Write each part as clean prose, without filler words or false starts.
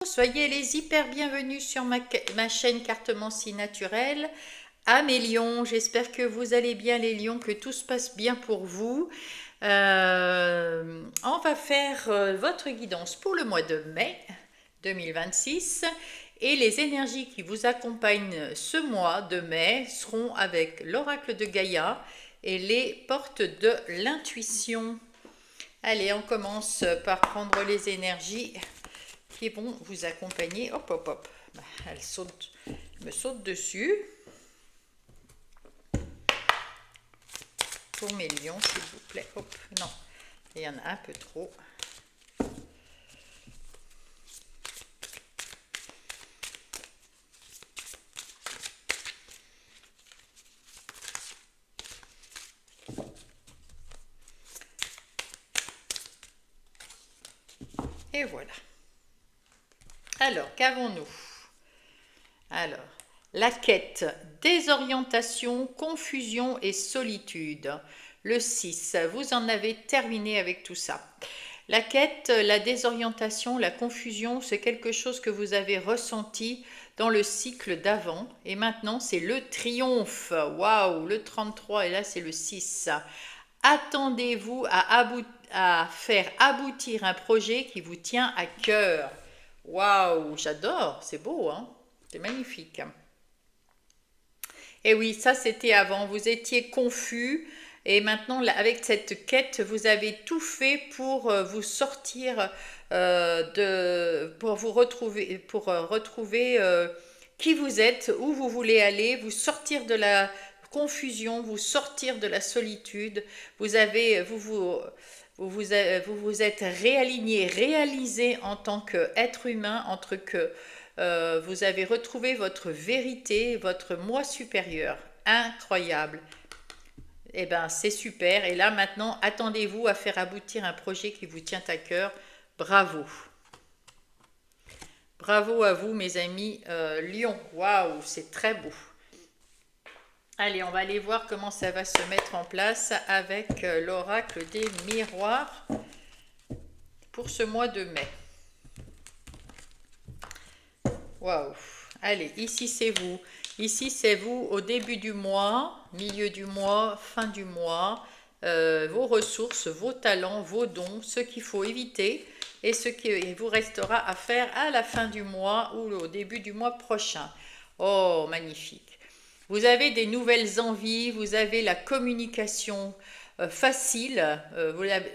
Soyez les hyper bienvenus sur ma chaîne Cartomancie naturelle. À mes lions, j'espère que vous allez bien les lions, que tout se passe bien pour vous. On va faire votre guidance pour le mois de mai 2026 et les énergies qui vous accompagnent ce mois de mai seront avec l'oracle de Gaïa et les portes de l'intuition. Allez, on commence par prendre les énergies qui vont vous accompagner. Hop, hop, hop. Elle saute, me saute dessus. Pour mes lions, s'il vous plaît. Hop, non, il y en a un peu trop. Et voilà. Alors, qu'avons-nous? Alors, la quête, désorientation, confusion et solitude. Le 6, vous en avez terminé avec tout ça. La quête, la désorientation, la confusion, c'est quelque chose que vous avez ressenti dans le cycle d'avant. Et maintenant, c'est le triomphe. Waouh, le 33 et là, c'est le 6. Attendez-vous à faire aboutir un projet qui vous tient à cœur. Waouh, j'adore, c'est beau, hein? C'est magnifique. Et oui, ça c'était avant, vous étiez confus et maintenant avec cette quête, vous avez tout fait pour vous sortir pour vous retrouver, pour retrouver qui vous êtes, où vous voulez aller, vous sortir de la confusion, vous sortir de la solitude. Vous avez, vous êtes réaligné, réalisé en tant qu'être humain, entre que vous avez retrouvé votre vérité, votre moi supérieur. Incroyable. Eh bien, c'est super. Et là, maintenant, attendez-vous à faire aboutir un projet qui vous tient à cœur. Bravo. Bravo à vous, mes amis Lion. Waouh, c'est très beau. Allez, on va aller voir comment ça va se mettre en place avec l'oracle des miroirs pour ce mois de mai. Waouh. Allez, ici c'est vous. Ici c'est vous au début du mois, milieu du mois, fin du mois. Vos ressources, vos talents, vos dons, ce qu'il faut éviter et ce qui vous restera à faire à la fin du mois ou au début du mois prochain. Oh, magnifique. Vous avez des nouvelles envies, vous avez la communication facile,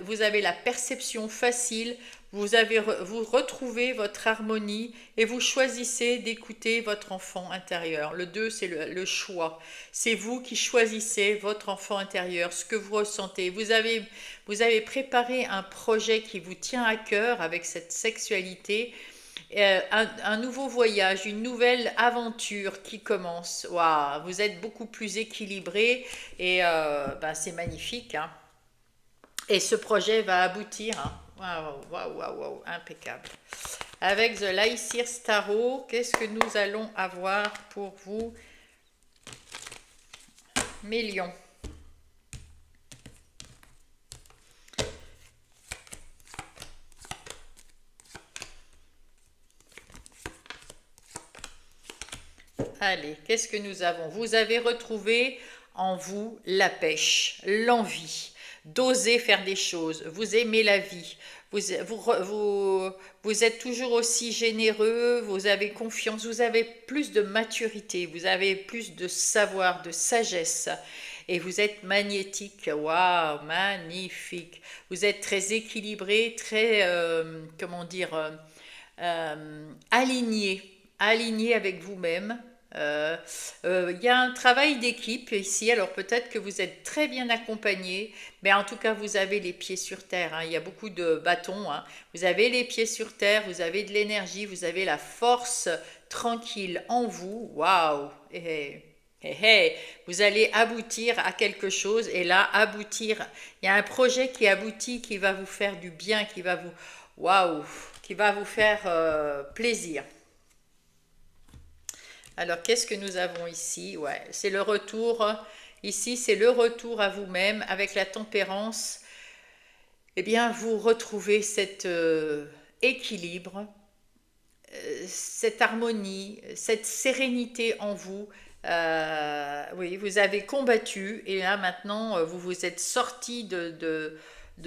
vous avez la perception facile, vous retrouvez votre harmonie et vous choisissez d'écouter votre enfant intérieur. Le 2, c'est le choix. C'est vous qui choisissez votre enfant intérieur, ce que vous ressentez. Vous avez préparé un projet qui vous tient à cœur avec cette sexualité. Un nouveau voyage, une nouvelle aventure qui commence. Waouh, vous êtes beaucoup plus équilibré et ben, c'est magnifique, hein. Et ce projet va aboutir, hein. Waouh, waouh, waouh, waouh, impeccable. Avec The Lycir Tarot, qu'est-ce que nous allons avoir pour vous, mes lions? Allez, qu'est-ce que nous avons? Vous avez retrouvé en vous la pêche, l'envie d'oser faire des choses. Vous aimez la vie. Vous êtes toujours aussi généreux, vous avez confiance, vous avez plus de maturité, vous avez plus de savoir, de sagesse. Et vous êtes magnétique. Waouh, magnifique. Vous êtes très équilibré, très, comment dire, aligné, aligné avec vous-même. Il y a un travail d'équipe ici, alors peut-être que vous êtes très bien accompagné, mais en tout cas vous avez les pieds sur terre, hein. Il y a beaucoup de bâtons, hein. Vous avez les pieds sur terre, vous avez de l'énergie, vous avez la force tranquille en vous. Waouh! Vous allez aboutir à quelque chose et là aboutir, il y a un projet qui aboutit, qui va vous faire du bien, qui va vous, waouh, qui va vous faire plaisir. Alors, qu'est-ce que nous avons ici? Ouais, c'est le retour. Ici, c'est le retour à vous-même avec la tempérance. Eh bien, vous retrouvez cet équilibre, cette harmonie, cette sérénité en vous. Oui, vous avez combattu et là maintenant vous vous êtes sorti de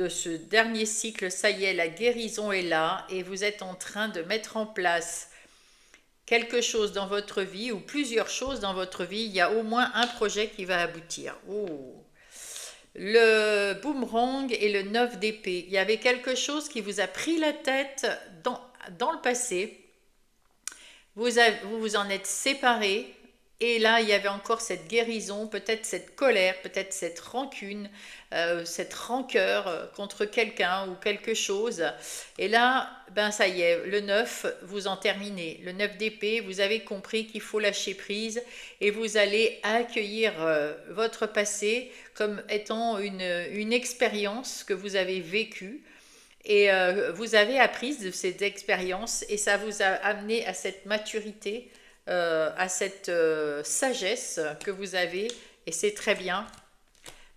ce dernier cycle. Ça y est, la guérison est là et vous êtes en train de mettre en place quelque chose dans votre vie ou plusieurs choses dans votre vie. Il y a au moins un projet qui va aboutir. Oh. Le boomerang et le 9 d'épée. Il y avait quelque chose qui vous a pris la tête dans le passé. Vous vous en êtes séparés. Et là, il y avait encore cette guérison, peut-être cette colère, peut-être cette rancune, cette rancœur contre quelqu'un ou quelque chose. Et là, ben ça y est, le 9, vous en terminez. Le 9 d'épée, vous avez compris qu'il faut lâcher prise et vous allez accueillir votre passé comme étant une expérience que vous avez vécue. Et vous avez appris de cette expérience et ça vous a amené à cette maturité, à cette sagesse que vous avez et c'est très bien.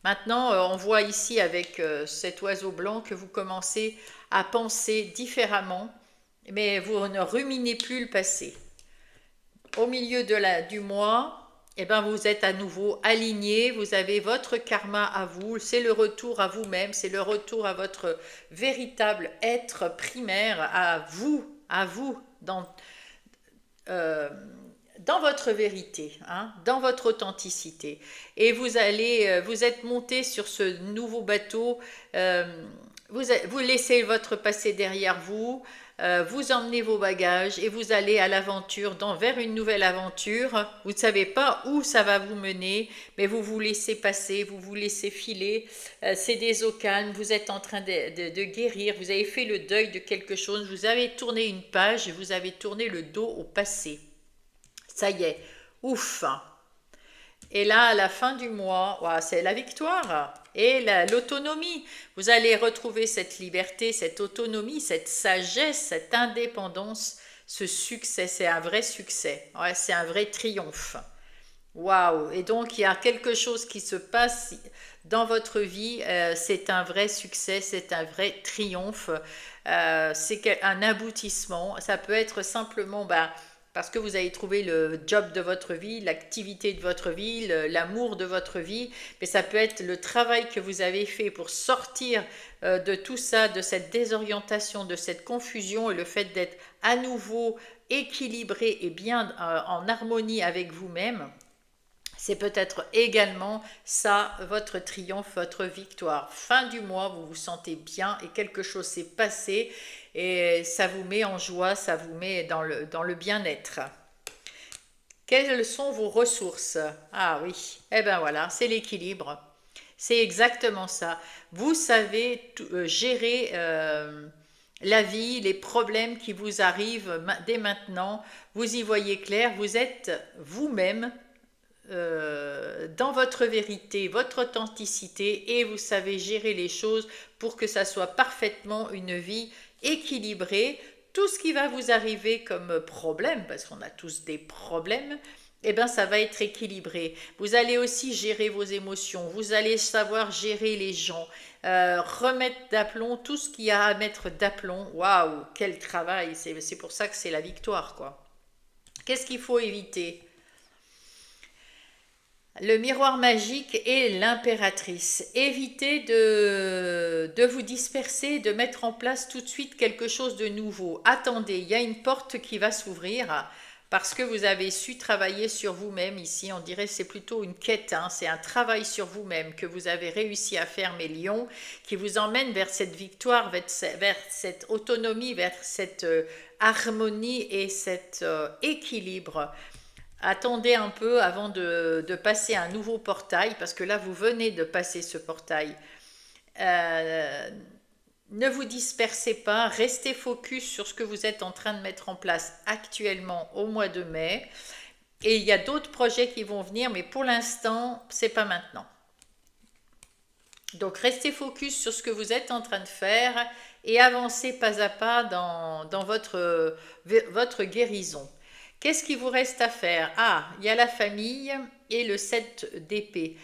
Maintenant, on voit ici avec cet oiseau blanc que vous commencez à penser différemment, mais vous ne ruminez plus le passé. Au milieu du mois, eh ben vous êtes à nouveau aligné, vous avez votre karma à vous, c'est le retour à vous-même, c'est le retour à votre véritable être primaire, à vous, dans votre vérité, hein, dans votre authenticité. Et vous êtes monté sur ce nouveau bateau, vous laissez votre passé derrière vous, vous emmenez vos bagages et vous allez à l'aventure, vers une nouvelle aventure. Vous ne savez pas où ça va vous mener, mais vous vous laissez passer, vous vous laissez filer. C'est des eaux calmes, vous êtes en train de guérir, vous avez fait le deuil de quelque chose, vous avez tourné une page, vous avez tourné le dos au passé. Ça y est, ouf. Et là, à la fin du mois, wow, c'est la victoire et l'autonomie. Vous allez retrouver cette liberté, cette autonomie, cette sagesse, cette indépendance, ce succès. C'est un vrai succès. Ouais, c'est un vrai triomphe. Waouh! Et donc, il y a quelque chose qui se passe dans votre vie. C'est un vrai succès, c'est un vrai triomphe. C'est un aboutissement. Ça peut être simplement... parce que vous avez trouvé le job de votre vie, l'activité de votre vie, l'amour de votre vie, mais ça peut être le travail que vous avez fait pour sortir de tout ça, de cette désorientation, de cette confusion et le fait d'être à nouveau équilibré et bien en harmonie avec vous-même. C'est peut-être également ça, votre triomphe, votre victoire. Fin du mois, vous vous sentez bien et quelque chose s'est passé et ça vous met en joie, ça vous met dans le bien-être. Quelles sont vos ressources? Ah oui, eh bien voilà, c'est l'équilibre. C'est exactement ça. Vous savez gérer la vie, les problèmes qui vous arrivent dès maintenant. Vous y voyez clair, vous êtes vous-même dans votre vérité, votre authenticité et vous savez gérer les choses pour que ça soit parfaitement une vie équilibrée. Tout ce qui va vous arriver comme problème, parce qu'on a tous des problèmes, eh bien ça va être équilibré. Vous allez aussi gérer vos émotions, vous allez savoir gérer les gens, remettre d'aplomb tout ce qu'il y a à mettre d'aplomb. Waouh, quel travail, c'est pour ça que c'est la victoire, quoi. Qu'est-ce qu'il faut éviter? Le miroir magique et l'impératrice. Évitez de vous disperser, de mettre en place tout de suite quelque chose de nouveau. Attendez, il y a une porte qui va s'ouvrir parce que vous avez su travailler sur vous-même ici. On dirait que c'est plutôt une quête, hein, c'est un travail sur vous-même que vous avez réussi à faire, mes lions, qui vous emmène vers cette victoire, vers cette autonomie, vers cette harmonie et cet équilibre. Attendez un peu avant de passer un nouveau portail, parce que là, vous venez de passer ce portail. Ne vous dispersez pas, restez focus sur ce que vous êtes en train de mettre en place actuellement au mois de mai. Et il y a d'autres projets qui vont venir, mais pour l'instant, c'est pas maintenant. Donc, restez focus sur ce que vous êtes en train de faire et avancez pas à pas dans votre guérison. Qu'est-ce qui vous reste à faire? Ah, il y a la famille et le 7 d'épée.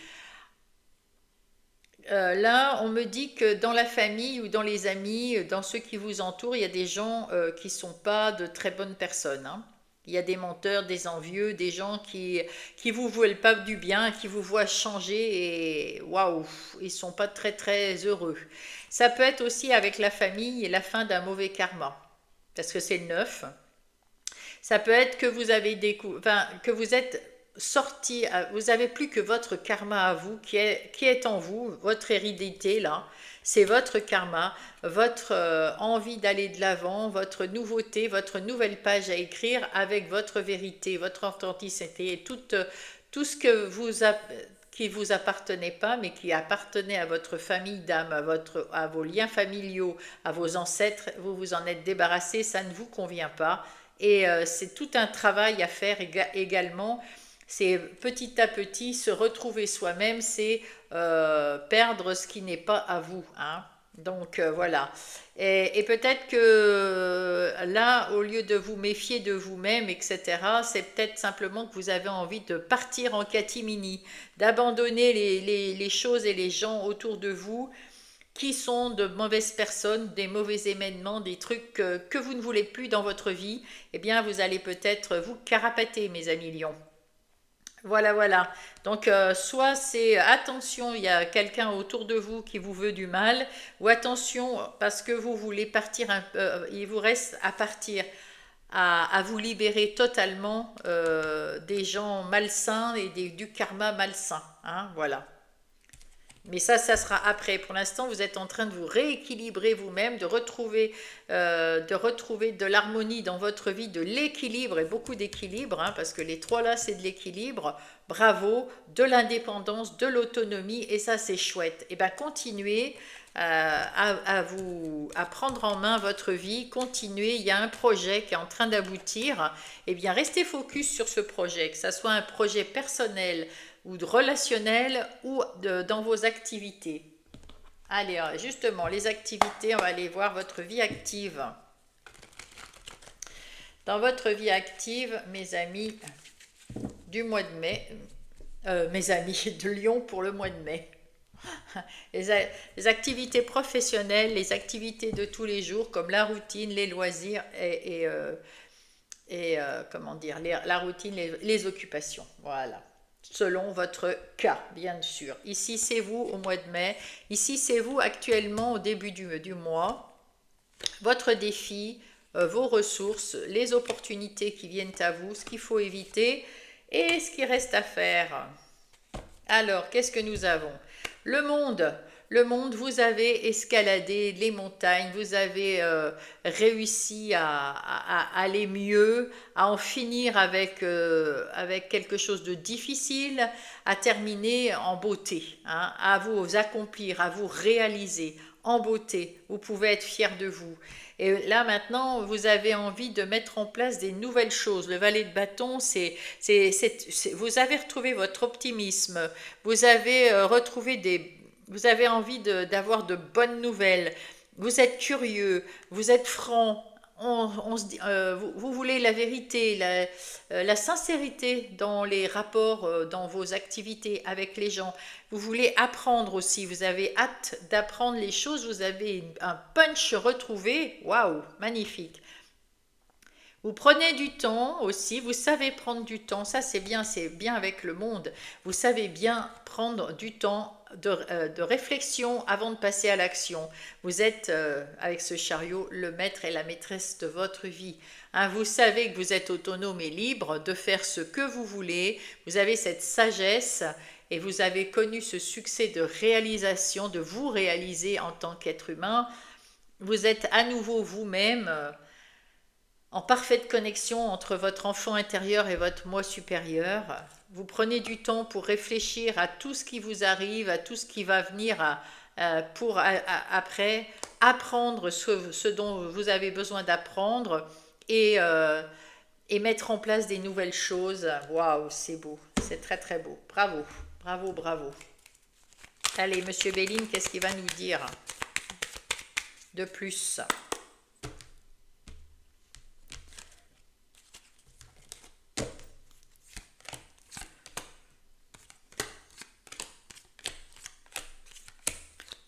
Là, on me dit que dans la famille ou dans les amis, dans ceux qui vous entourent, il y a des gens qui ne sont pas de très bonnes personnes, hein. Il y a des menteurs, des envieux, des gens qui vous veulent pas du bien, qui vous voient changer et waouh, ils sont pas très très heureux. Ça peut être aussi avec la famille et la fin d'un mauvais karma, parce que c'est le 9. Ça peut être que vous avez enfin, que vous êtes sorti, vous avez plus que votre karma à vous qui est en vous, votre hérédité là. C'est votre karma, votre envie d'aller de l'avant, votre nouveauté, votre nouvelle page à écrire avec votre vérité, votre authenticité et tout ce que qui vous appartenait pas, mais qui appartenait à votre famille d'âme, à vos liens familiaux, à vos ancêtres, vous vous en êtes débarrassé, ça ne vous convient pas. Et c'est tout un travail à faire également. C'est petit à petit se retrouver soi-même, c'est perdre ce qui n'est pas à vous, hein. Donc voilà. Et peut-être que là, au lieu de vous méfier de vous-même, etc., c'est peut-être simplement que vous avez envie de partir en catimini, d'abandonner les choses et les gens autour de vous qui sont de mauvaises personnes, des mauvais événements, des trucs que vous ne voulez plus dans votre vie. Eh bien, vous allez peut-être vous carapater, mes amis lions. Voilà, voilà. Donc, soit c'est attention, il y a quelqu'un autour de vous qui vous veut du mal, ou attention parce que vous voulez partir, il vous reste à partir, à vous libérer totalement des gens malsains et du karma malsain, hein, voilà. Mais ça sera après. Pour l'instant, vous êtes en train de vous rééquilibrer vous-même, de retrouver de l'harmonie dans votre vie, de l'équilibre et beaucoup d'équilibre, hein, parce que les trois là, c'est de l'équilibre. Bravo, de l'indépendance, de l'autonomie, et ça, c'est chouette. Et bien, continuez à prendre en main votre vie, continuez. Il y a un projet qui est en train d'aboutir. Et bien, restez focus sur ce projet, que ça soit un projet personnel ou de relationnel ou dans vos activités. Allez, justement, les activités, on va aller voir votre vie active. Dans votre vie active, mes amis du mois de mai, mes amis de Lyon pour le mois de mai. Les activités professionnelles, les activités de tous les jours, comme la routine, les loisirs comment dire, la routine, les occupations. Voilà. Selon votre cas, bien sûr. Ici, c'est vous au mois de mai. Ici, c'est vous actuellement au début du mois. Votre défi, vos ressources, les opportunités qui viennent à vous, ce qu'il faut éviter et ce qui reste à faire. Alors, qu'est-ce que nous avons? Le monde. Le monde, vous avez escaladé les montagnes, vous avez réussi à aller mieux, à en finir avec quelque chose de difficile, à terminer en beauté, hein, à vous accomplir, à vous réaliser en beauté. Vous pouvez être fier de vous. Et là maintenant, vous avez envie de mettre en place des nouvelles choses. Le valet de bâton, vous avez retrouvé votre optimisme, vous avez retrouvé vous avez envie d'avoir de bonnes nouvelles, vous êtes curieux, vous êtes franc, vous voulez la vérité, la sincérité dans les rapports, dans vos activités avec les gens. Vous voulez apprendre aussi, vous avez hâte d'apprendre les choses, vous avez un punch retrouvé. Waouh, magnifique. Vous prenez du temps aussi, vous savez prendre du temps, ça c'est bien avec le monde. Vous savez bien prendre du temps de réflexion avant de passer à l'action. Vous êtes, avec ce chariot, le maître et la maîtresse de votre vie. Hein, vous savez que vous êtes autonome et libre de faire ce que vous voulez. Vous avez cette sagesse et vous avez connu ce succès de réalisation, de vous réaliser en tant qu'être humain. Vous êtes à nouveau vous-même. En parfaite connexion entre votre enfant intérieur et votre moi supérieur. Vous prenez du temps pour réfléchir à tout ce qui vous arrive, à tout ce qui va venir pour après apprendre ce dont vous avez besoin d'apprendre et mettre en place des nouvelles choses. Waouh, c'est beau, c'est très très beau. Bravo, bravo, bravo. Allez, Monsieur Béline, qu'est-ce qu'il va nous dire de plus?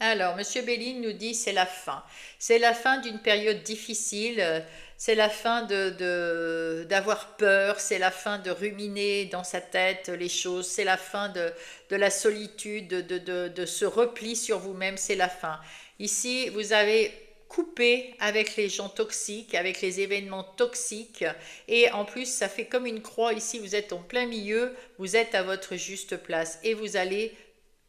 Alors, Monsieur Béline nous dit c'est la fin. C'est la fin d'une période difficile. C'est la fin d'avoir peur. C'est la fin de ruminer dans sa tête les choses. C'est la fin de la solitude, de ce repli sur vous-même. C'est la fin. Ici, vous avez coupé avec les gens toxiques, avec les événements toxiques. Et en plus, ça fait comme une croix. Ici, vous êtes en plein milieu. Vous êtes à votre juste place. Et vous allez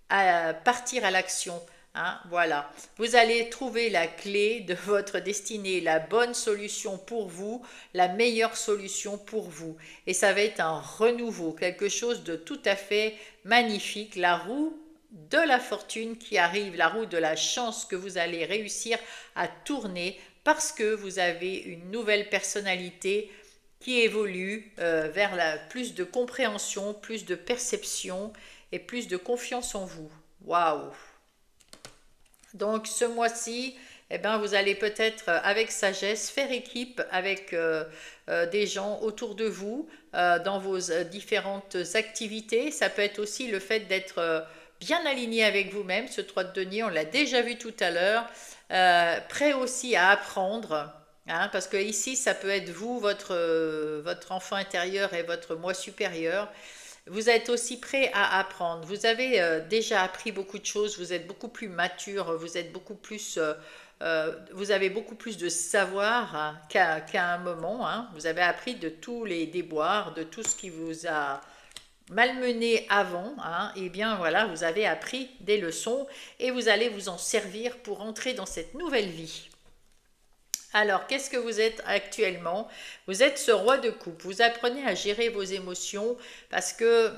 partir à l'action. Hein, voilà, vous allez trouver la clé de votre destinée, la bonne solution pour vous, la meilleure solution pour vous. Et ça va être un renouveau, quelque chose de tout à fait magnifique, la roue de la fortune qui arrive, la roue de la chance que vous allez réussir à tourner parce que vous avez une nouvelle personnalité qui évolue vers plus de compréhension, plus de perception et plus de confiance en vous. Waouh! Donc ce mois-ci, eh ben, vous allez peut-être avec sagesse faire équipe avec des gens autour de vous dans vos différentes activités. Ça peut être aussi le fait d'être bien aligné avec vous-même. Ce 3 de denier, on l'a déjà vu tout à l'heure. Prêt aussi à apprendre. Hein, parce que ici, ça peut être vous, votre enfant intérieur et votre moi supérieur. Vous êtes aussi prêt à apprendre. Vous avez déjà appris beaucoup de choses. Vous êtes beaucoup plus mature. Vous êtes beaucoup plus, vous avez beaucoup plus de savoir hein, qu'à un moment. Hein. Vous avez appris de tous les déboires, de tout ce qui vous a malmené avant. Hein. Et bien voilà, vous avez appris des leçons et vous allez vous en servir pour entrer dans cette nouvelle vie. Alors, qu'est-ce que vous êtes actuellement? Vous êtes ce roi de coupe. Vous apprenez à gérer vos émotions parce que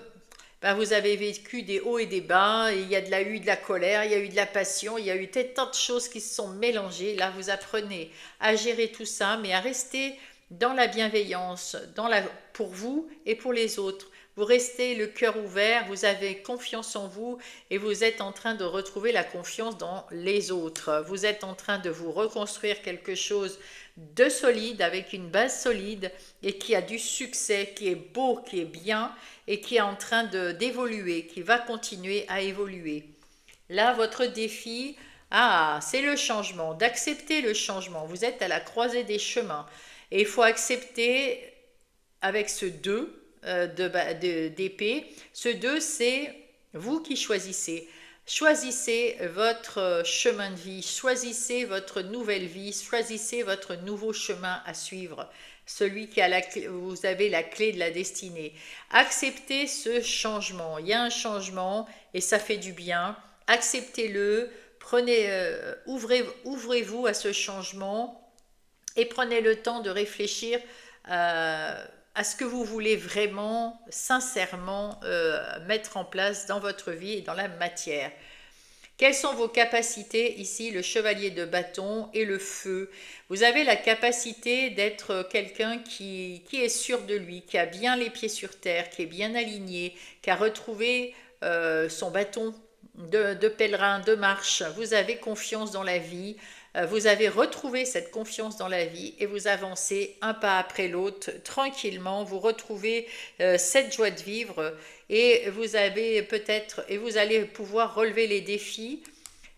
ben, vous avez vécu des hauts et des bas. Et il y a eu de la colère, il y a eu de la passion, il y a eu tant de choses qui se sont mélangées. Là, vous apprenez à gérer tout ça, mais à rester dans la bienveillance, pour vous et pour les autres. Vous restez le cœur ouvert, vous avez confiance en vous et vous êtes en train de retrouver la confiance dans les autres. Vous êtes en train de vous reconstruire quelque chose de solide, avec une base solide et qui a du succès, qui est beau, qui est bien et qui est en train d'évoluer, qui va continuer à évoluer. Là, votre défi, c'est le changement, d'accepter le changement. Vous êtes à la croisée des chemins et il faut accepter avec ce 2 d'épée. Ce 2, c'est vous qui choisissez. Choisissez votre chemin de vie, choisissez votre nouvelle vie, choisissez votre nouveau chemin à suivre, celui qui a vous avez la clé de la destinée. Acceptez ce changement. Il y a un changement et ça fait du bien. Acceptez-le, ouvrez-vous à ce changement et prenez le temps de réfléchir à ce que vous voulez vraiment, sincèrement mettre en place dans votre vie et dans la matière. Quelles sont vos capacités? Ici, le chevalier de bâton et le feu. Vous avez la capacité d'être quelqu'un qui est sûr de lui, qui a bien les pieds sur terre, qui est bien aligné, qui a retrouvé son bâton de pèlerin, de marche. Vous avez confiance dans la vie. Vous avez retrouvé cette confiance dans la vie et vous avancez un pas après l'autre tranquillement. Vous retrouvez cette joie de vivre et vous avez peut-être et vous allez pouvoir relever les défis.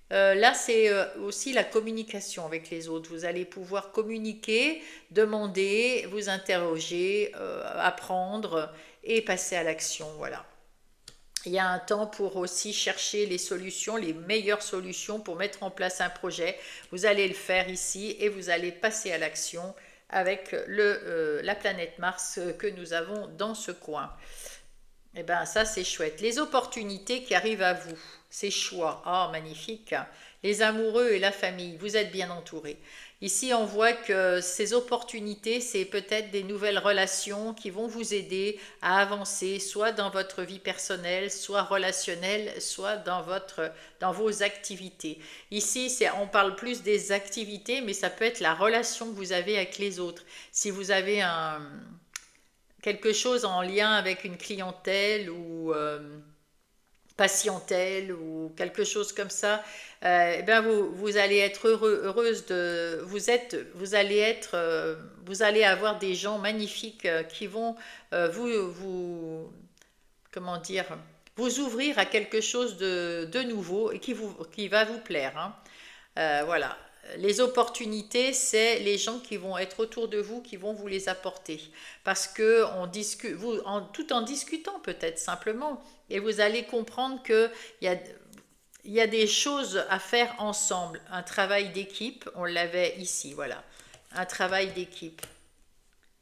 Là, c'est aussi la communication avec les autres. Vous allez pouvoir communiquer, demander, vous interroger, apprendre et passer à l'action. Voilà. Il y a un temps pour aussi chercher les solutions, les meilleures solutions pour mettre en place un projet. Vous allez le faire ici et vous allez passer à l'action avec la planète Mars que nous avons dans ce coin. Et bien ça c'est chouette. Les opportunités qui arrivent à vous, ces choix, magnifique. Les amoureux et la famille, vous êtes bien entourés. Ici, on voit que ces opportunités, c'est peut-être des nouvelles relations qui vont vous aider à avancer, soit dans votre vie personnelle, soit relationnelle, soit dans vos activités. Ici, on parle plus des activités, mais ça peut être la relation que vous avez avec les autres. Si vous avez quelque chose en lien avec une clientèle ou patientèle ou quelque chose comme ça, vous allez être heureuse vous allez avoir des gens magnifiques qui vont comment dire, vous ouvrir à quelque chose de nouveau et qui va vous plaire, hein. Voilà. Les opportunités, c'est les gens qui vont être autour de vous, qui vont vous les apporter. Parce que tout en discutant peut-être simplement, et vous allez comprendre qu'il y a, il y a des choses à faire ensemble. Un travail d'équipe, on l'avait ici, voilà. Un travail d'équipe.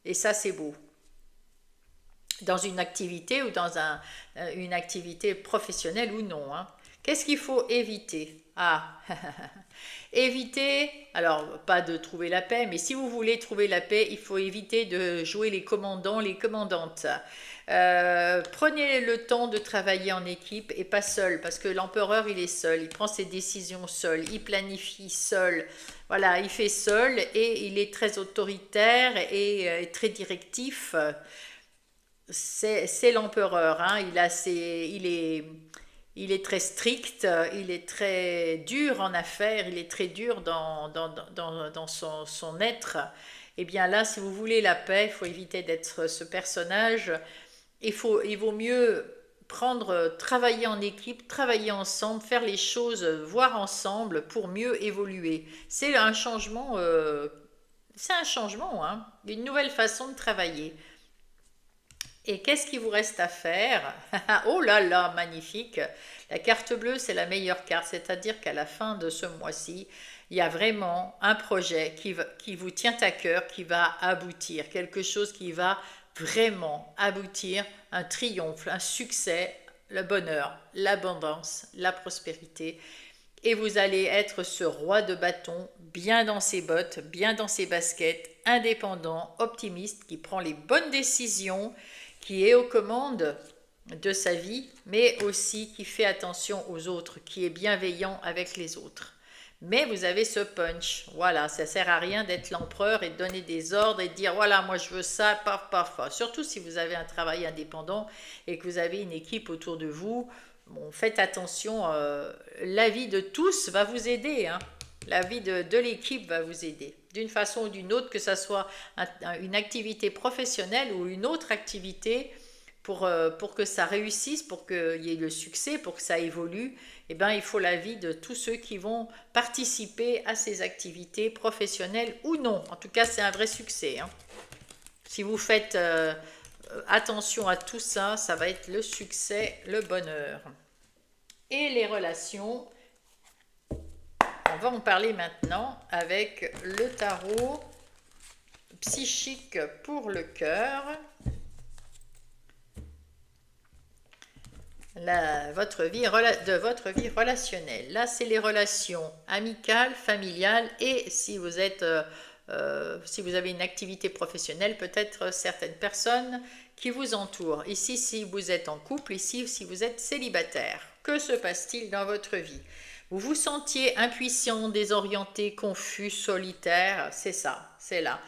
Et ça, c'est beau. Dans une activité ou dans une activité professionnelle ou non, hein. Qu'est-ce qu'il faut éviter? Ah, éviter, alors pas de trouver la paix, mais si vous voulez trouver la paix, il faut éviter de jouer les commandants, les commandantes. Prenez le temps de travailler en équipe et pas seul, parce que l'empereur, il est seul, il prend ses décisions seul, il planifie seul, voilà, il fait seul et il est très autoritaire et très directif. C'est l'empereur, hein. Il est très strict, il est très dur en affaires, il est très dur dans son être. Eh bien là, si vous voulez la paix, il faut éviter d'être ce personnage. Il vaut mieux travailler en équipe, travailler ensemble, faire les choses, voir ensemble pour mieux évoluer. C'est un changement, hein, une nouvelle façon de travailler. Et qu'est-ce qu'il vous reste à faire? Oh là là, magnifique! La carte bleue, c'est la meilleure carte, c'est-à-dire qu'à la fin de ce mois-ci, il y a vraiment un projet qui vous tient à cœur, qui va aboutir, quelque chose qui va vraiment aboutir, un triomphe, un succès, le bonheur, l'abondance, la prospérité. Et vous allez être ce roi de bâton, bien dans ses bottes, bien dans ses baskets, indépendant, optimiste, qui prend les bonnes décisions, qui est aux commandes de sa vie, mais aussi qui fait attention aux autres, qui est bienveillant avec les autres. Mais vous avez ce punch, voilà, ça sert à rien d'être l'empereur et de donner des ordres et de dire voilà, moi je veux ça, paf, paf, paf. Surtout si vous avez un travail indépendant et que vous avez une équipe autour de vous, bon, faites attention, la vie de tous va vous aider, hein. La vie de l'équipe va vous aider, d'une façon ou d'une autre, que ce soit une activité professionnelle ou une autre activité, pour que ça réussisse, pour qu'il y ait le succès, pour que ça évolue. Eh bien, il faut l'avis de tous ceux qui vont participer à ces activités professionnelles ou non. En tout cas, c'est un vrai succès, hein. Si vous faites attention à tout ça, ça va être le succès, le bonheur. Et les relations, on va en parler maintenant avec le tarot psychique pour le cœur. Votre vie relationnelle. Là, c'est les relations amicales, familiales et si vous avez une activité professionnelle, peut-être certaines personnes qui vous entourent. Ici, si vous êtes en couple, ici, si vous êtes célibataire. Que se passe-t-il dans votre vie? Vous vous sentiez impuissant, désorienté, confus, solitaire, c'est ça, c'est là.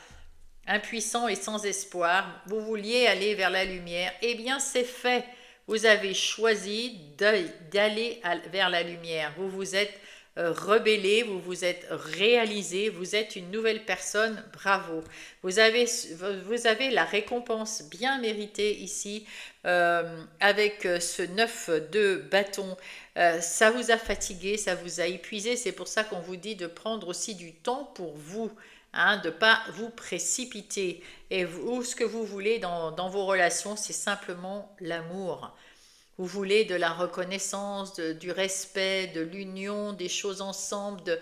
Impuissant et sans espoir, vous vouliez aller vers la lumière, eh bien c'est fait. Vous avez choisi d'aller vers la lumière. Vous vous êtes rebellé, vous vous êtes réalisé, vous êtes une nouvelle personne, bravo. Vous avez la récompense bien méritée ici avec ce 9 de bâton. Ça vous a fatigué, ça vous a épuisé, c'est pour ça qu'on vous dit de prendre aussi du temps pour vous. Hein, de ne pas vous précipiter. Et vous, ce que vous voulez dans vos relations, c'est simplement l'amour. Vous voulez de la reconnaissance, du respect, de l'union, des choses ensemble, de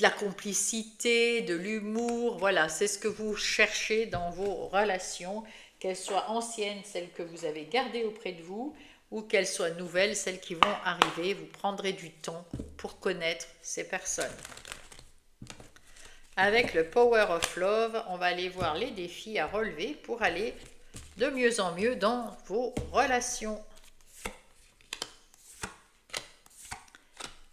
la complicité, de l'humour. Voilà, c'est ce que vous cherchez dans vos relations, qu'elles soient anciennes, celles que vous avez gardées auprès de vous, ou qu'elles soient nouvelles, celles qui vont arriver. Vous prendrez du temps pour connaître ces personnes. Avec le Power of Love, on va aller voir les défis à relever pour aller de mieux en mieux dans vos relations.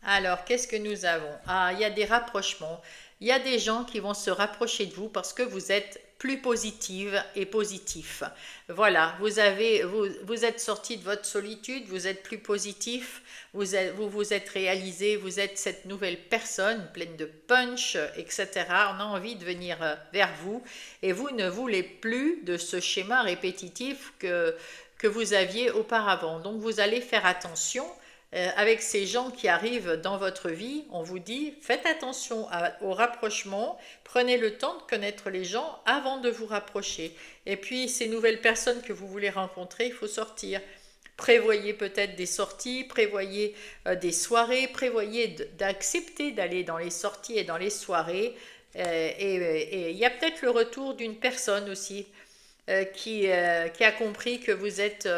Alors, qu'est-ce que nous avons? Ah, il y a des rapprochements. Il y a des gens qui vont se rapprocher de vous parce que vous êtes plus positive et positif. Voilà, vous êtes sorti de votre solitude, vous êtes plus positif, vous vous êtes réalisé, vous êtes cette nouvelle personne pleine de punch, etc. On a envie de venir vers vous et vous ne voulez plus de ce schéma répétitif que vous aviez auparavant. Donc vous allez faire attention avec ces gens qui arrivent dans votre vie. On vous dit, faites attention au rapprochement, prenez le temps de connaître les gens avant de vous rapprocher. Et puis ces nouvelles personnes que vous voulez rencontrer, il faut sortir. Prévoyez peut-être des sorties, prévoyez des soirées, prévoyez d'accepter d'aller dans les sorties et dans les soirées. Et il y a peut-être le retour d'une personne aussi qui a compris que vous êtes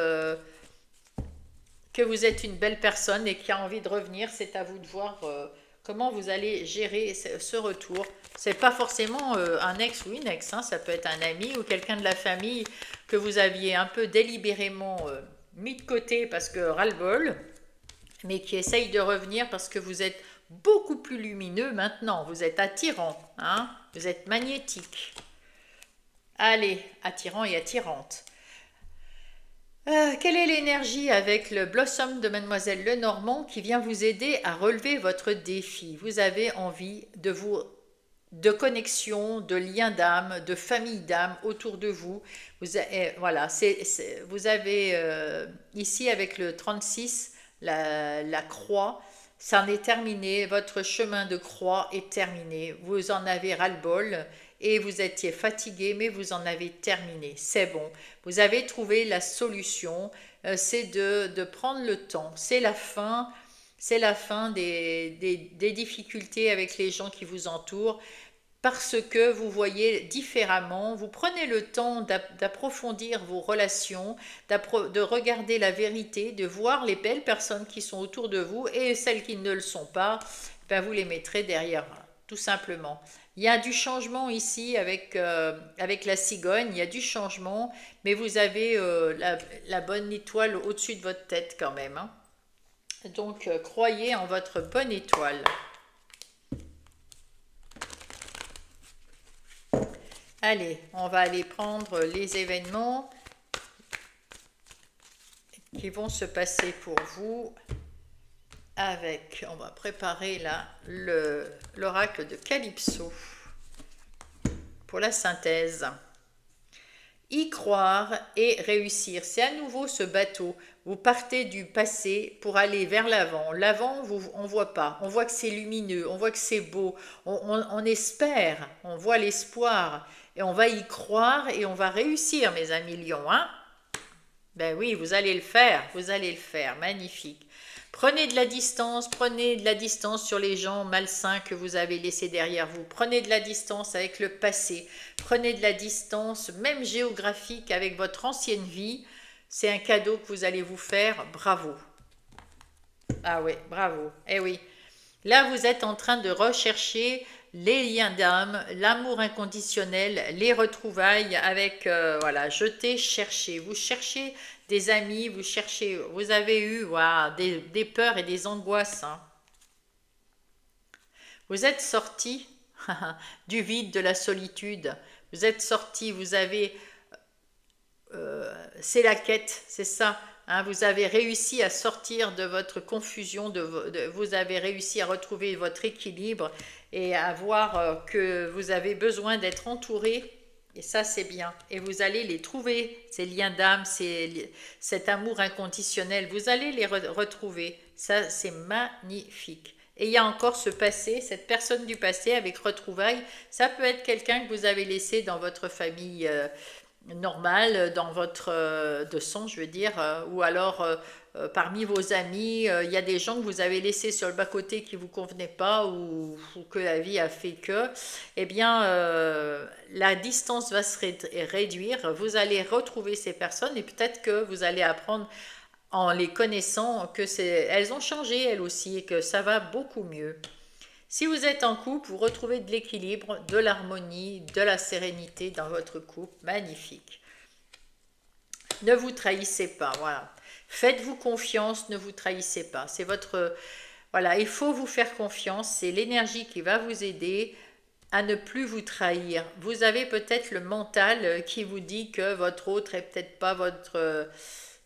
une belle personne et qui a envie de revenir. C'est à vous de voir comment vous allez gérer ce retour. C'est pas forcément un ex ou une ex, hein, ça peut être un ami ou quelqu'un de la famille que vous aviez un peu délibérément mis de côté parce que ras-le-bol, mais qui essaye de revenir parce que vous êtes beaucoup plus lumineux maintenant. Vous êtes attirant, hein, vous êtes magnétique. Allez, attirant et attirante. Quelle est l'énergie avec le Blossom de Mademoiselle Lenormand qui vient vous aider à relever votre défi? Vous avez envie de connexion, de lien d'âme, de famille d'âme autour de vous. Voilà, vous avez ici avec le 36 la croix. Ça en est terminé, votre chemin de croix est terminé. Vous en avez ras-le-bol et vous étiez fatigué, mais vous en avez terminé. C'est bon. Vous avez trouvé la solution. C'est de prendre le temps. C'est la fin. C'est la fin des difficultés avec les gens qui vous entourent parce que vous voyez différemment, vous prenez le temps d'approfondir vos relations, de regarder la vérité, de voir les belles personnes qui sont autour de vous et celles qui ne le sont pas, ben vous les mettrez derrière, tout simplement. Il y a du changement ici avec la cigogne, il y a du changement, mais vous avez la bonne étoile au-dessus de votre tête quand même, hein. Donc, croyez en votre bonne étoile. Allez, on va aller prendre les événements qui vont se passer pour vous avec, on va préparer là l'oracle de Calypso pour la synthèse. Y croire et réussir, c'est à nouveau ce bateau. Vous partez du passé pour aller vers l'avant. L'avant, on ne voit pas. On voit que c'est lumineux, on voit que c'est beau. On espère, on voit l'espoir. Et on va y croire et on va réussir, mes amis lions. Hein? Ben oui, vous allez le faire, magnifique. Prenez de la distance sur les gens malsains que vous avez laissés derrière vous. Prenez de la distance avec le passé. Prenez de la distance, même géographique, avec votre ancienne vie. C'est un cadeau que vous allez vous faire. Bravo. Ah oui, bravo. Eh oui. Là, vous êtes en train de rechercher les liens d'âme, l'amour inconditionnel, les retrouvailles avec, voilà, jeter, chercher. Vous cherchez des amis, vous avez eu des peurs et des angoisses. Hein. Vous êtes sorti du vide, de la solitude. Vous êtes sorti, vous avez... c'est la quête, c'est ça. Hein, vous avez réussi à sortir de votre confusion, vous avez réussi à retrouver votre équilibre et à voir que vous avez besoin d'être entouré. Et ça, c'est bien. Et vous allez les trouver, ces liens d'âme, cet amour inconditionnel. Vous allez les retrouver. Ça, c'est magnifique. Et il y a encore ce passé, cette personne du passé avec retrouvailles. Ça peut être quelqu'un que vous avez laissé dans votre famille normale, dans votre de sang, je veux dire, ou alors parmi vos amis, il y a des gens que vous avez laissés sur le bas-côté qui ne vous convenaient pas ou que la vie a fait que, eh bien, la distance va se réduire, vous allez retrouver ces personnes et peut-être que vous allez apprendre en les connaissant que elles ont changé elles aussi et que ça va beaucoup mieux. Si vous êtes en couple, vous retrouvez de l'équilibre, de l'harmonie, de la sérénité dans votre couple. Magnifique. Ne vous trahissez pas, voilà. Faites-vous confiance, ne vous trahissez pas. C'est votre... Voilà, il faut vous faire confiance. C'est l'énergie qui va vous aider à ne plus vous trahir. Vous avez peut-être le mental qui vous dit que votre autre est peut-être pas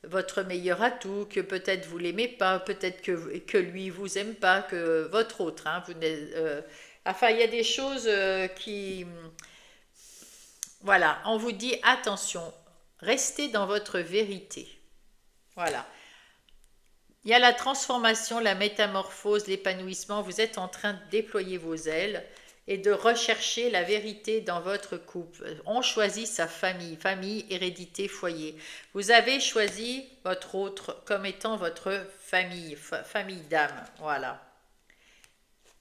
votre meilleur atout, que peut-être vous l'aimez pas, peut-être que lui vous aime pas, que votre autre. Hein, enfin, il y a des choses qui... Voilà, on vous dit attention, restez dans votre vérité. Voilà. Il y a la transformation, la métamorphose, l'épanouissement. Vous êtes en train de déployer vos ailes et de rechercher la vérité dans votre couple. On choisit sa famille, famille, hérédité, foyer. Vous avez choisi votre autre comme étant votre famille, famille d'âme. Voilà.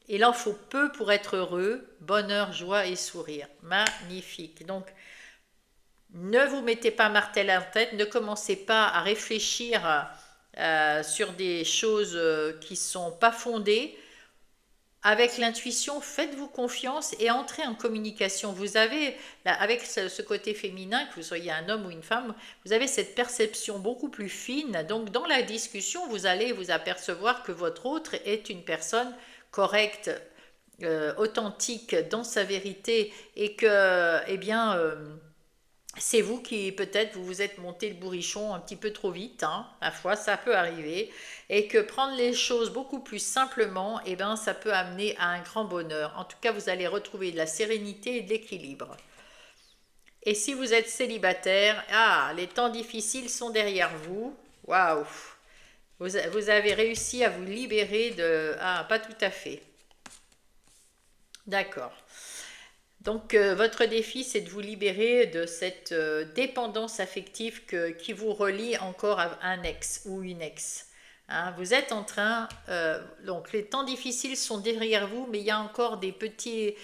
Il en faut peu pour être heureux, bonheur, joie et sourire. Magnifique. Donc, ne vous mettez pas martel en tête, ne commencez pas à réfléchir sur des choses qui ne sont pas fondées. Avec l'intuition, faites-vous confiance et entrez en communication. Vous avez, avec ce côté féminin, que vous soyez un homme ou une femme, vous avez cette perception beaucoup plus fine. Donc, dans la discussion, vous allez vous apercevoir que votre autre est une personne correcte, authentique dans sa vérité et que, eh bien, c'est vous qui peut-être vous vous êtes monté le bourrichon un petit peu trop vite, hein, la fois ça peut arriver, et que prendre les choses beaucoup plus simplement, eh ben, ça peut amener à un grand bonheur. En tout cas, vous allez retrouver de la sérénité et de l'équilibre. Et si vous êtes célibataire, les temps difficiles sont derrière vous. Waouh! Vous avez réussi à vous libérer de... Ah, pas tout à fait. D'accord. Donc, votre défi, c'est de vous libérer de cette dépendance affective qui vous relie encore à un ex ou une ex. Hein, vous êtes en train, donc les temps difficiles sont derrière vous, mais il y a encore des petits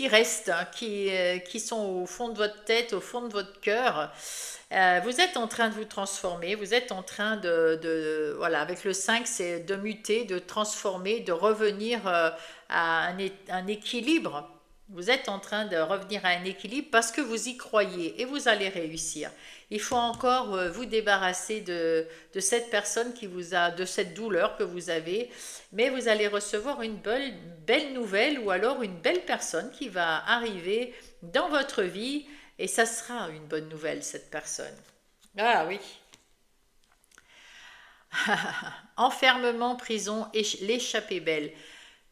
restes hein, qui sont au fond de votre tête, au fond de votre cœur. Vous êtes en train de vous transformer, vous êtes en train voilà, avec le 5, c'est de muter, de transformer, de revenir à un équilibre. Vous êtes en train de revenir à un équilibre parce que vous y croyez et vous allez réussir. Il faut encore vous débarrasser de cette personne qui vous a, de cette douleur que vous avez, mais vous allez recevoir une belle nouvelle ou alors une belle personne qui va arriver dans votre vie et ça sera une bonne nouvelle, cette personne. Ah oui. Enfermement, prison, l'échappée belle.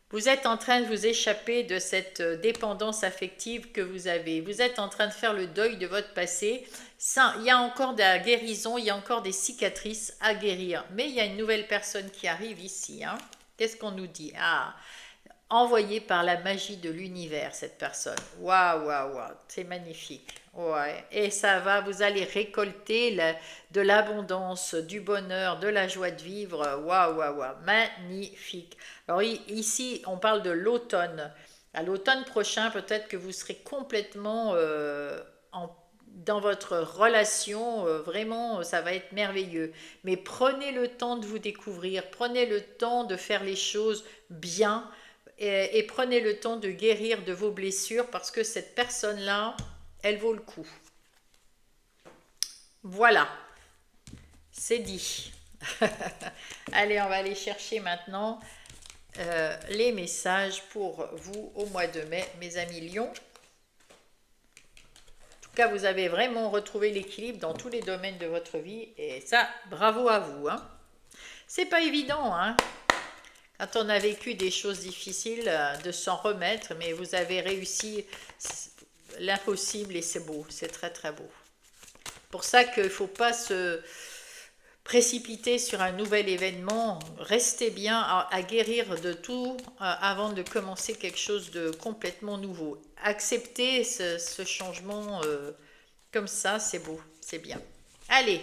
Vous êtes en train de vous échapper de cette dépendance affective que vous avez. Vous êtes en train de faire le deuil de votre passé. Ça, il y a encore de la guérison, il y a encore des cicatrices à guérir. Mais il y a une nouvelle personne qui arrive ici. Hein. Qu'est-ce qu'on nous dit? Envoyée par la magie de l'univers, cette personne. Waouh, waouh, waouh, c'est magnifique. Ouais. Et ça va, vous allez récolter de l'abondance, du bonheur, de la joie de vivre. Waouh, waouh, waouh, magnifique. Alors ici, on parle de l'automne. À l'automne prochain, peut-être que vous serez complètement dans votre relation. Vraiment, ça va être merveilleux. Mais prenez le temps de vous découvrir, prenez le temps de faire les choses bien et prenez le temps de guérir de vos blessures parce que cette personne-là, elle vaut le coup. Voilà, c'est dit. Allez, on va aller chercher maintenant les messages pour vous au mois de mai, mes amis Lions. En tout cas, vous avez vraiment retrouvé l'équilibre dans tous les domaines de votre vie et ça, bravo à vous. Hein. C'est pas évident, hein. Quand on a vécu des choses difficiles, de s'en remettre, mais vous avez réussi l'impossible et c'est beau, c'est très très beau. Pour ça qu'il ne faut pas se précipiter sur un nouvel événement, restez bien à guérir de tout avant de commencer quelque chose de complètement nouveau. Acceptez ce changement comme ça, c'est beau, c'est bien. Allez,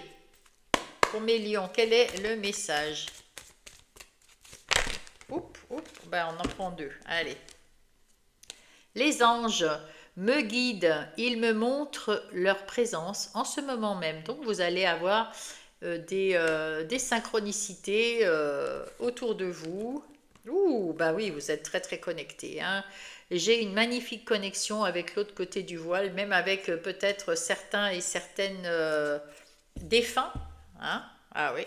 pour mes lions, quel est le message ? Ben on en prend deux. Allez. Les anges me guident, ils me montrent leur présence en ce moment même. Donc vous allez avoir des synchronicités autour de vous. Bah oui, vous êtes très très connectés. Hein. J'ai une magnifique connexion avec l'autre côté du voile, même avec peut-être certains et certaines défunts. Hein. Ah oui.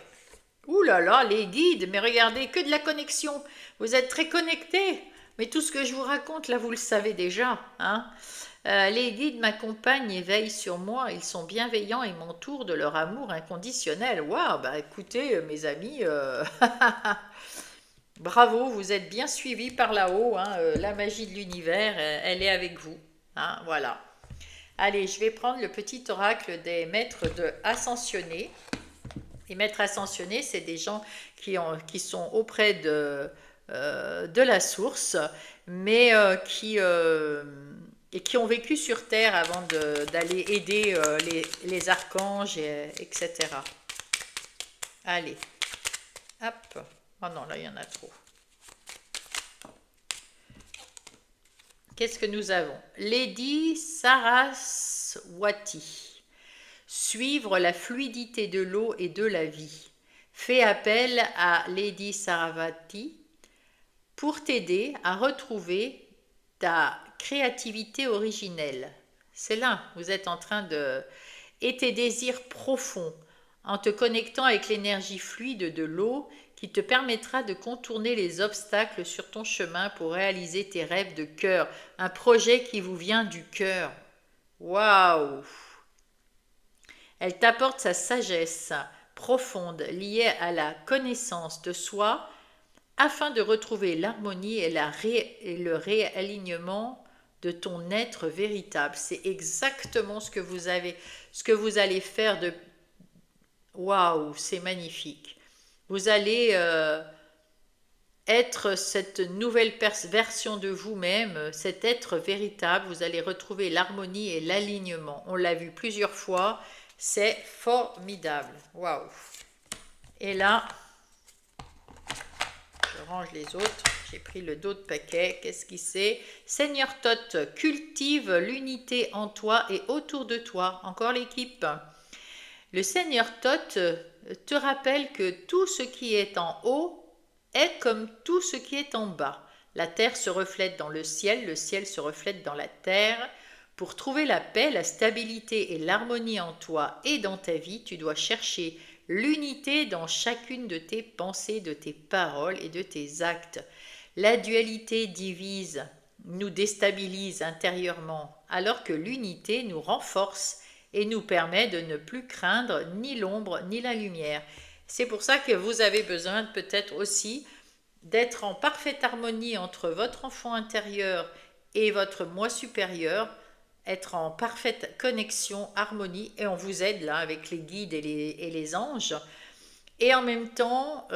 Ouh là là, les guides, mais regardez, que de la connexion. Vous êtes très connectés. Mais tout ce que je vous raconte, là, vous le savez déjà. Hein. Les guides m'accompagnent et veillent sur moi. Ils sont bienveillants et m'entourent de leur amour inconditionnel. Waouh, bah écoutez, mes amis, bravo, vous êtes bien suivis par là-haut. Hein. La magie de l'univers, elle est avec vous. Hein, voilà. Allez, je vais prendre le petit oracle des maîtres ascensionnés. Les maîtres ascensionnés, c'est des gens qui sont auprès de la source, mais qui ont vécu sur Terre avant d'aller aider les archanges, etc. Allez, hop. Oh non, là, il y en a trop. Qu'est-ce que nous avons? Lady Saraswati. Suivre la fluidité de l'eau et de la vie. Fais appel à Lady Saraswati pour t'aider à retrouver ta créativité originelle. C'est là, vous êtes en train de... Et tes désirs profonds, en te connectant avec l'énergie fluide de l'eau qui te permettra de contourner les obstacles sur ton chemin pour réaliser tes rêves de cœur. Un projet qui vous vient du cœur. Waouh! Elle t'apporte sa sagesse profonde liée à la connaissance de soi afin de retrouver l'harmonie et le réalignement de ton être véritable. C'est exactement ce que vous allez faire de... Waouh, c'est magnifique. Vous allez être cette nouvelle version de vous-même, cet être véritable. Vous allez retrouver l'harmonie et l'alignement. On l'a vu plusieurs fois. C'est formidable. Waouh. Et là, je range les autres. J'ai pris le dos de paquet. Qu'est-ce qui c'est? Seigneur Thoth, cultive l'unité en toi et autour de toi. Encore l'équipe. Le Seigneur Thoth te rappelle que tout ce qui est en haut est comme tout ce qui est en bas. La terre se reflète dans le ciel se reflète dans la terre. Pour trouver la paix, la stabilité et l'harmonie en toi et dans ta vie, tu dois chercher l'unité dans chacune de tes pensées, de tes paroles et de tes actes. La dualité divise, nous déstabilise intérieurement, alors que l'unité nous renforce et nous permet de ne plus craindre ni l'ombre ni la lumière. C'est pour ça que vous avez besoin peut-être aussi d'être en parfaite harmonie entre votre enfant intérieur et votre moi supérieur, être en parfaite connexion, harmonie, et on vous aide là avec les guides et les anges, et en même temps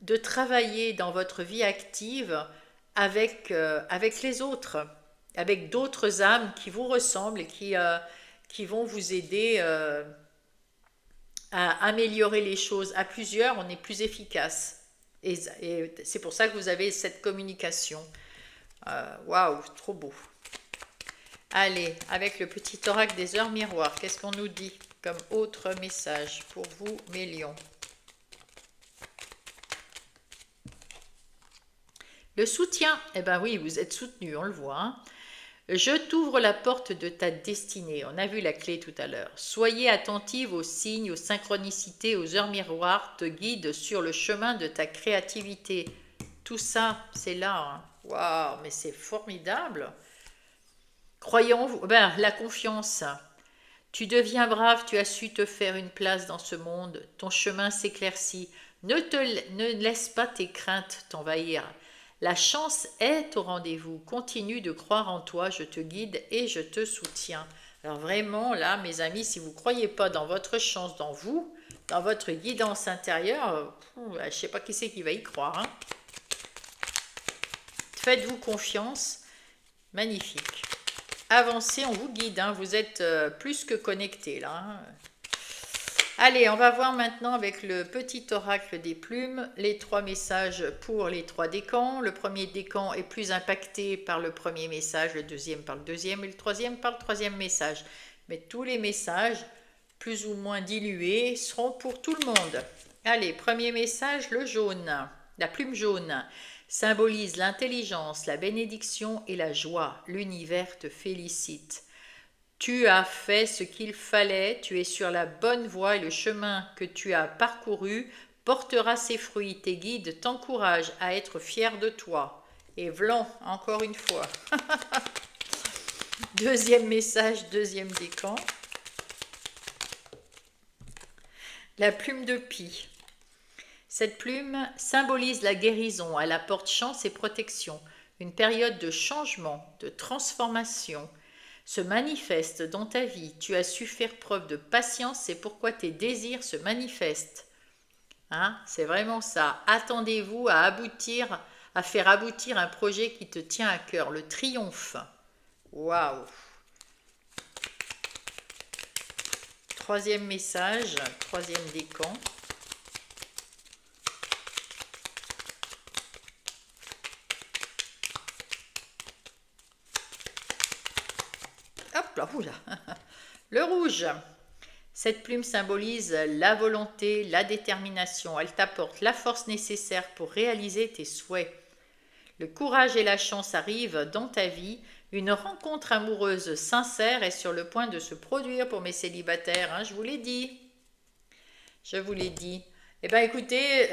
de travailler dans votre vie active avec les autres, avec d'autres âmes qui vous ressemblent et qui vont vous aider à améliorer les choses. À plusieurs, on est plus efficace. Et c'est pour ça que vous avez cette communication. Waouh, trop beau. Allez, avec le petit oracle des heures miroirs, qu'est-ce qu'on nous dit comme autre message pour vous, mes lions? Le soutien, eh bien oui, vous êtes soutenu, on le voit. Hein. Je t'ouvre la porte de ta destinée. On a vu la clé tout à l'heure. Soyez attentive aux signes, aux synchronicités, aux heures miroirs, te guident sur le chemin de ta créativité. Tout ça, c'est là. Hein. Waouh, mais c'est formidable. Croyons, la confiance. Tu deviens brave, tu as su te faire une place dans ce monde. Ton chemin s'éclaircit. Ne laisse pas tes craintes t'envahir. La chance est au rendez-vous. Continue de croire en toi, je te guide et je te soutiens. Alors vraiment, là, mes amis, si vous ne croyez pas dans votre chance, dans vous, dans votre guidance intérieure, je ne sais pas qui c'est qui va y croire. Hein. Faites-vous confiance. Magnifique. Avancez, on vous guide. Hein. Vous êtes plus que connectés, là. Hein. Allez, on va voir maintenant avec le petit oracle des plumes les 3 messages pour les 3 décans. Le premier décan est plus impacté par le premier message, le deuxième par le deuxième et le troisième par le troisième message. Mais tous les messages, plus ou moins dilués, seront pour tout le monde. Allez, premier message, le jaune. La plume jaune symbolise l'intelligence, la bénédiction et la joie. L'univers te félicite. Tu as fait ce qu'il fallait, tu es sur la bonne voie et le chemin que tu as parcouru portera ses fruits. Tes guides t'encouragent à être fier de toi. Et vlan, encore une fois. Deuxième message, deuxième décan. La plume de pie. Cette plume symbolise la guérison, elle apporte chance et protection. Une période de changement, de transformation. se manifestent dans ta vie. Tu as su faire preuve de patience, c'est pourquoi tes désirs se manifestent. Hein, c'est vraiment ça. Attendez-vous à aboutir, à faire aboutir un projet qui te tient à cœur. Le triomphe. Waouh! Troisième message, troisième décan. Hop là, oula. Le rouge. Cette plume symbolise la volonté, la détermination. Elle t'apporte la force nécessaire pour réaliser tes souhaits. Le courage et la chance arrivent dans ta vie. Une rencontre amoureuse sincère est sur le point de se produire pour mes célibataires. Hein, je vous l'ai dit. Je vous l'ai dit. Eh bien écoutez,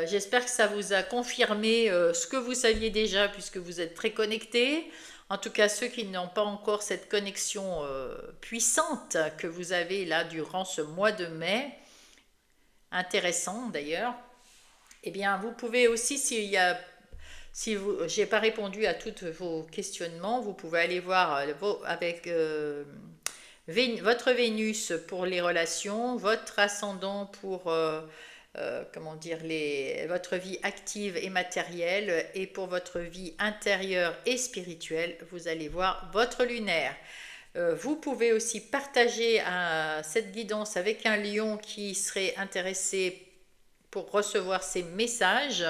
j'espère que ça vous a confirmé ce que vous saviez déjà puisque vous êtes très connectés. En tout cas, ceux qui n'ont pas encore cette connexion puissante que vous avez là durant ce mois de mai, intéressant d'ailleurs, eh bien vous pouvez aussi, si j'ai pas répondu à tous vos questionnements, vous pouvez aller voir avec votre Vénus pour les relations, votre ascendant pour comment dire, votre vie active et matérielle, et pour votre vie intérieure et spirituelle, vous allez voir votre lunaire. Vous pouvez aussi partager cette guidance avec un lion qui serait intéressé pour recevoir ces messages.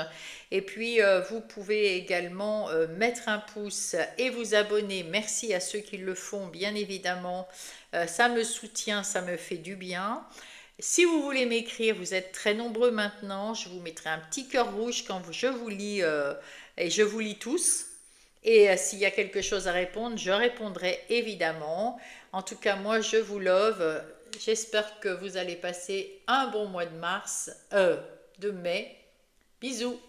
Et puis, vous pouvez également mettre un pouce et vous abonner. Merci à ceux qui le font, bien évidemment. Ça me soutient, ça me fait du bien. Si vous voulez m'écrire, vous êtes très nombreux maintenant. Je vous mettrai un petit cœur rouge quand je vous lis, et je vous lis tous. Et s'il y a quelque chose à répondre, je répondrai évidemment. En tout cas, moi, je vous love. J'espère que vous allez passer un bon mois de mai. Bisous.